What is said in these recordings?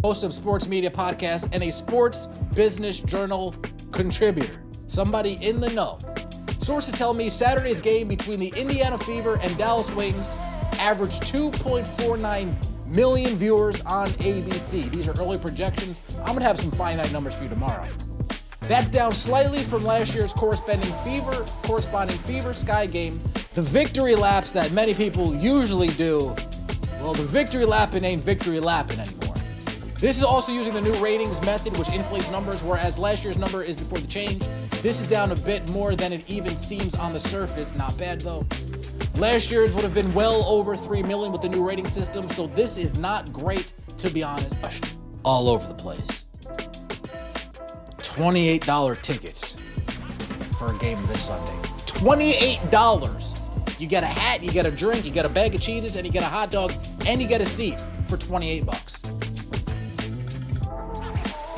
host of sports media podcasts, and a sports business journal contributor. Somebody in the know. Sources tell me Saturday's game between the Indiana Fever and Dallas Wings averaged 2.49 million viewers on ABC. These are early projections. I'm going to have some finite numbers for you tomorrow. That's down slightly from last year's corresponding Fever Sky game. The victory laps that many people usually do, well, the victory lapping ain't victory lapping anymore. This is also using the new ratings method, which inflates numbers, whereas last year's number is before the change. This is down a bit more than it even seems on the surface. Not bad, though. Last year's would have been well over 3 million with the new rating system, so this is not great, to be honest. All over the place. $28 tickets for a game this Sunday. $28. You get a hat, you get a drink, you get a bag of cheeses, and you get a hot dog, and you get a seat for $28.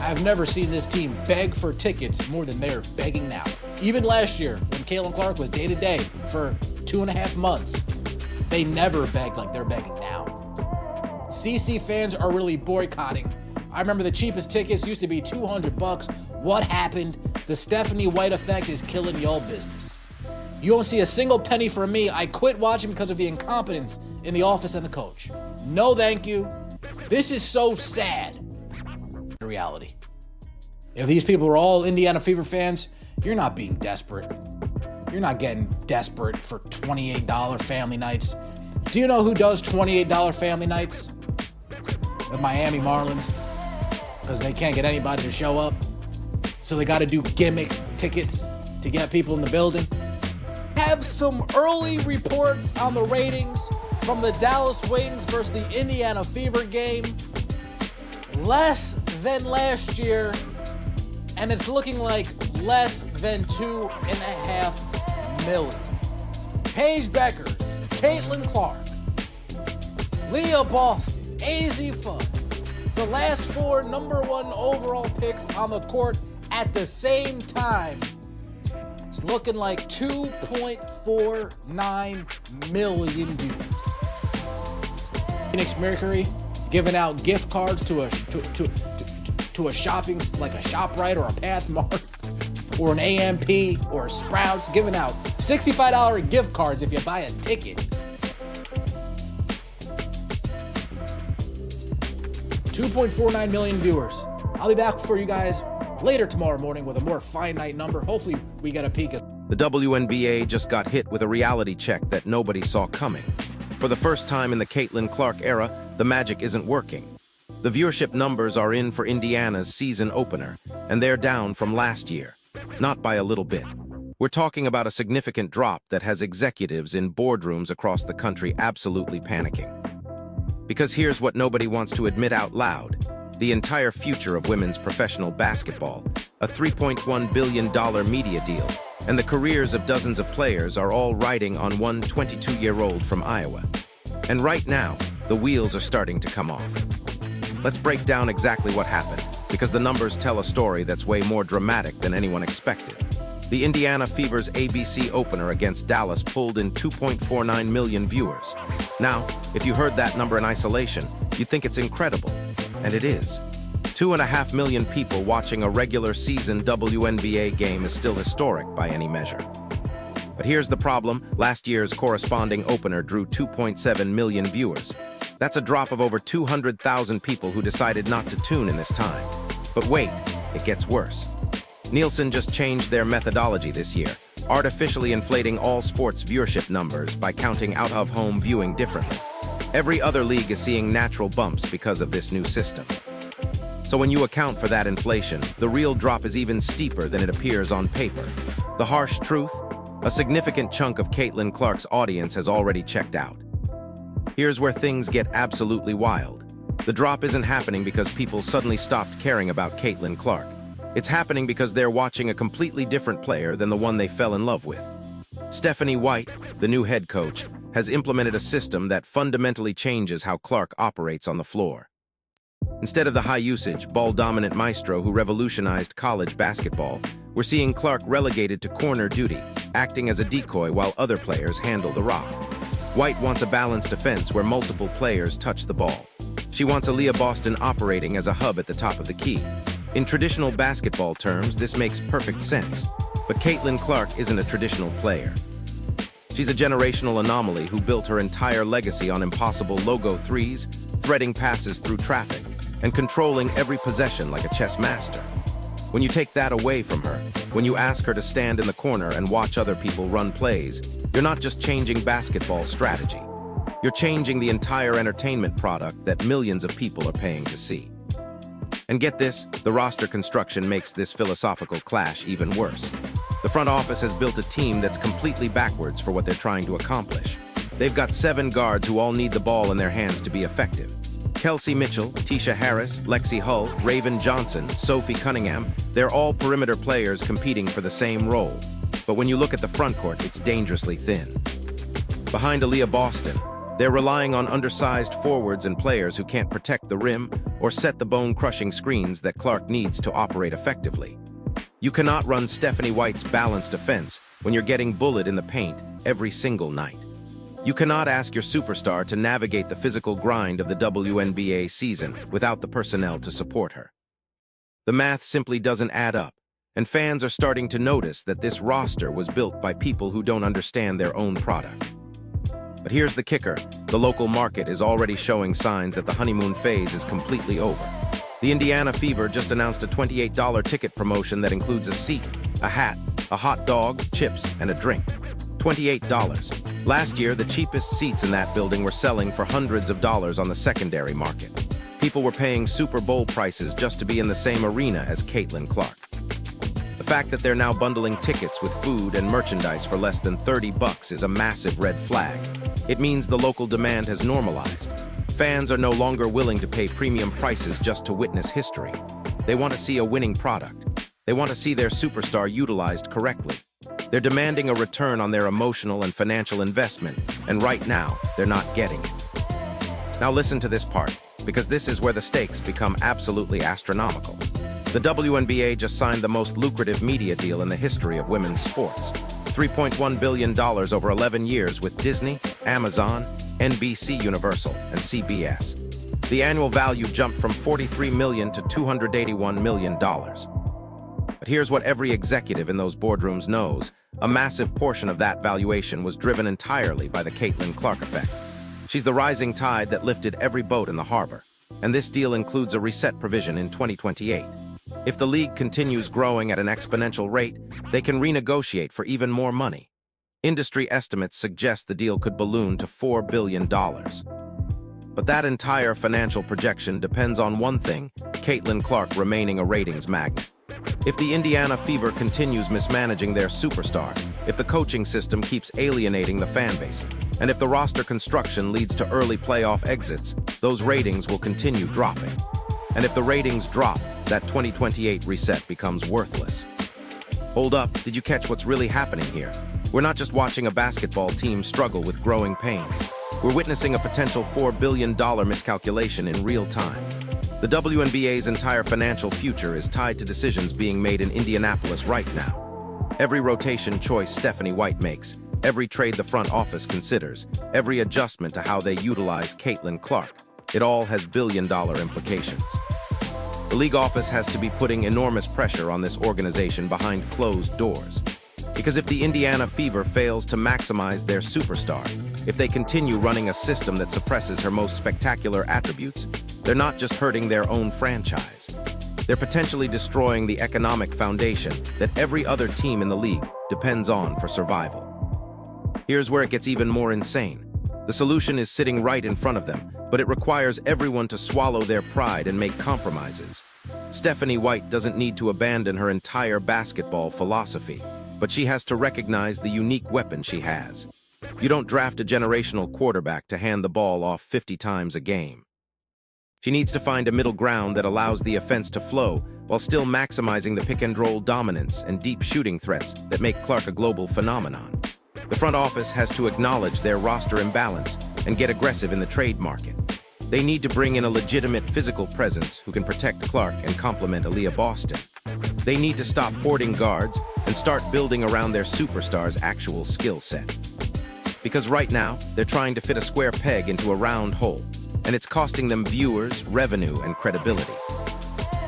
I've never seen this team beg for tickets more than they're begging now. Even last year, when Caitlin Clark was day-to-day for 2.5 months, they never begged like they're begging now. CC fans are really boycotting. I remember the cheapest tickets used to be $200. What happened? The Stephanie White effect is killing y'all business. You won't see a single penny from me. I quit watching because of the incompetence in the office and the coach. No thank you. This is so sad. Reality. If these people are all Indiana Fever fans, you're not being desperate. You're not getting desperate for $28 family nights. Do you know who does $28 family nights? The Miami Marlins. Because they can't get anybody to show up. So they got to do gimmick tickets to get people in the building. Have some early reports on the ratings from the Dallas Wings versus the Indiana Fever game. Less than last year, and it's looking like less than 2.5 million. Paige Beckers, Caitlin Clark, Leah Boston, AZ Fudd, the last 4 number 1 overall picks on the court at the same time. It's looking like 2.49 million viewers. Phoenix Mercury giving out gift cards to a shopping, like a ShopRite or a Pathmark or an AMP or a Sprouts, giving out $65 gift cards if you buy a ticket. 2.49 million viewers. I'll be back for you guys later tomorrow morning with a more finite number. Hopefully we get a peek at. The WNBA just got hit with a reality check that nobody saw coming. For the first time in the Caitlin Clark era, the magic isn't working. The viewership numbers are in for Indiana's season opener, and they're down from last year. Not by a little bit. We're talking about a significant drop that has executives in boardrooms across the country absolutely panicking. Because here's what nobody wants to admit out loud. The entire future of women's professional basketball, a $3.1 billion media deal, and the careers of dozens of players are all riding on one 22-year-old from Iowa. And right now, the wheels are starting to come off. Let's break down exactly what happened, because the numbers tell a story that's way more dramatic than anyone expected. The Indiana Fever's ABC opener against Dallas pulled in 2.49 million viewers. Now, if you heard that number in isolation, you'd think it's incredible. And it is. 2.5 million people watching a regular season WNBA game is still historic by any measure. But here's the problem. Last year's corresponding opener drew 2.7 million viewers. That's a drop of over 200,000 people who decided not to tune in this time. But wait, it gets worse. Nielsen just changed their methodology this year, artificially inflating all sports viewership numbers by counting out-of-home viewing differently. Every other league is seeing natural bumps because of this new system. So when you account for that inflation, the real drop is even steeper than it appears on paper. The harsh truth? A significant chunk of Caitlin Clark's audience has already checked out. Here's where things get absolutely wild. The drop isn't happening because people suddenly stopped caring about Caitlin Clark. It's happening because they're watching a completely different player than the one they fell in love with. Stephanie White, the new head coach, has implemented a system that fundamentally changes how Clark operates on the floor. Instead of the high-usage, ball-dominant maestro who revolutionized college basketball, we're seeing Clark relegated to corner duty, acting as a decoy while other players handle the rock. White wants a balanced defense where multiple players touch the ball. She wants Aaliyah Boston operating as a hub at the top of the key. In traditional basketball terms, this makes perfect sense. But Caitlin Clark isn't a traditional player. She's a generational anomaly who built her entire legacy on impossible logo threes, threading passes through traffic, and controlling every possession like a chess master. When you take that away from her, when you ask her to stand in the corner and watch other people run plays, you're not just changing basketball strategy. You're changing the entire entertainment product that millions of people are paying to see. And get this, the roster construction makes this philosophical clash even worse. The front office has built a team that's completely backwards for what they're trying to accomplish. They've got 7 guards who all need the ball in their hands to be effective. Kelsey Mitchell, Tisha Harris, Lexi Hull, Raven Johnson, Sophie Cunningham, they're all perimeter players competing for the same role. But when you look at the front court, it's dangerously thin. Behind Aaliyah Boston, they're relying on undersized forwards and players who can't protect the rim or set the bone-crushing screens that Clark needs to operate effectively. You cannot run Stephanie White's balanced offense when you're getting bullied in the paint every single night. You cannot ask your superstar to navigate the physical grind of the WNBA season without the personnel to support her. The math simply doesn't add up, and fans are starting to notice that this roster was built by people who don't understand their own product. But here's the kicker. The local market is already showing signs that the honeymoon phase is completely over. The Indiana Fever just announced a $28 ticket promotion that includes a seat, a hat, a hot dog, chips, and a drink. $28. Last year, the cheapest seats in that building were selling for hundreds of dollars on the secondary market. People were paying Super Bowl prices just to be in the same arena as Caitlin Clark. The fact that they're now bundling tickets with food and merchandise for less than $30 is a massive red flag. It means the local demand has normalized. Fans are no longer willing to pay premium prices just to witness history. They want to see a winning product. They want to see their superstar utilized correctly. They're demanding a return on their emotional and financial investment, and right now, they're not getting it. Now listen to this part, because this is where the stakes become absolutely astronomical. The WNBA just signed the most lucrative media deal in the history of women's sports. $3.1 billion over 11 years with Disney, Amazon, NBC Universal, and CBS. The annual value jumped from $43 million to $281 million. But here's what every executive in those boardrooms knows. A massive portion of that valuation was driven entirely by the Caitlin Clark effect. She's the rising tide that lifted every boat in the harbor. And this deal includes a reset provision in 2028. If the league continues growing at an exponential rate, they can renegotiate for even more money. Industry estimates suggest the deal could balloon to $4 billion. But that entire financial projection depends on one thing: Caitlin Clark remaining a ratings magnet. If the Indiana Fever continues mismanaging their superstar, if the coaching system keeps alienating the fanbase, and if the roster construction leads to early playoff exits, those ratings will continue dropping. And if the ratings drop, that 2028 reset becomes worthless. Hold up, did you catch what's really happening here? We're not just watching a basketball team struggle with growing pains. We're witnessing a potential $4 billion miscalculation in real time. The WNBA's entire financial future is tied to decisions being made in Indianapolis right now. Every rotation choice Stephanie White makes, every trade the front office considers, every adjustment to how they utilize Caitlin Clark, it all has billion-dollar implications. The league office has to be putting enormous pressure on this organization behind closed doors. Because if the Indiana Fever fails to maximize their superstar, if they continue running a system that suppresses her most spectacular attributes, they're not just hurting their own franchise. They're potentially destroying the economic foundation that every other team in the league depends on for survival. Here's where it gets even more insane. The solution is sitting right in front of them, but it requires everyone to swallow their pride and make compromises. Stephanie White doesn't need to abandon her entire basketball philosophy, but she has to recognize the unique weapon she has. You don't draft a generational quarterback to hand the ball off 50 times a game. She needs to find a middle ground that allows the offense to flow while still maximizing the pick-and-roll dominance and deep shooting threats that make Clark a global phenomenon. The front office has to acknowledge their roster imbalance and get aggressive in the trade market. They need to bring in a legitimate physical presence who can protect Clark and complement Aaliyah Boston. They need to stop hoarding guards and start building around their superstar's actual skill set. Because right now, they're trying to fit a square peg into a round hole, and it's costing them viewers, revenue, and credibility.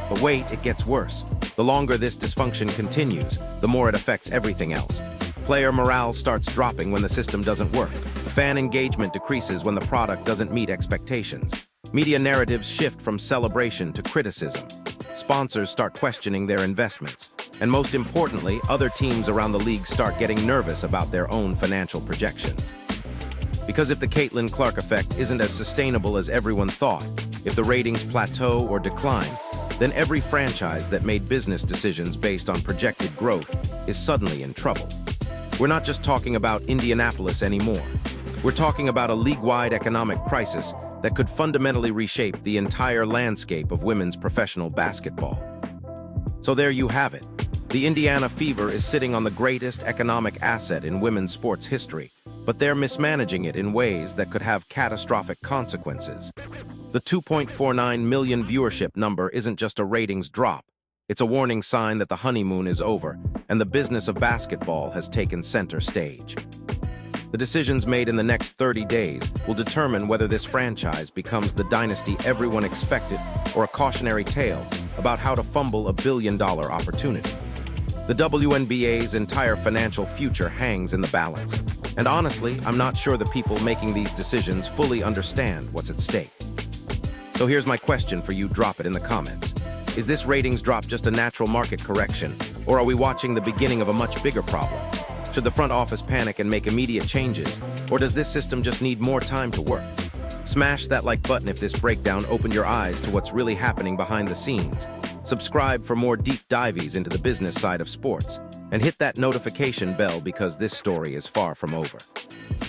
But wait, it gets worse. The longer this dysfunction continues, the more it affects everything else. Player morale starts dropping when the system doesn't work. Fan engagement decreases when the product doesn't meet expectations. Media narratives shift from celebration to criticism. Sponsors start questioning their investments. And most importantly, other teams around the league start getting nervous about their own financial projections. Because if the Caitlin Clark effect isn't as sustainable as everyone thought, if the ratings plateau or decline, then every franchise that made business decisions based on projected growth is suddenly in trouble. We're not just talking about Indianapolis anymore. We're talking about a league-wide economic crisis that could fundamentally reshape the entire landscape of women's professional basketball. So there you have it. The Indiana Fever is sitting on the greatest economic asset in women's sports history, but they're mismanaging it in ways that could have catastrophic consequences. The 2.49 million viewership number isn't just a ratings drop. It's a warning sign that the honeymoon is over and the business of basketball has taken center stage. The decisions made in the next 30 days will determine whether this franchise becomes the dynasty everyone expected or a cautionary tale about how to fumble a billion-dollar opportunity. The WNBA's entire financial future hangs in the balance. And honestly, I'm not sure the people making these decisions fully understand what's at stake. So here's my question for you, drop it in the comments. Is this ratings drop just a natural market correction, or are we watching the beginning of a much bigger problem? Should the front office panic and make immediate changes, or does this system just need more time to work? Smash that like button if this breakdown opened your eyes to what's really happening behind the scenes. Subscribe for more deep dives into the business side of sports, and hit that notification bell because this story is far from over.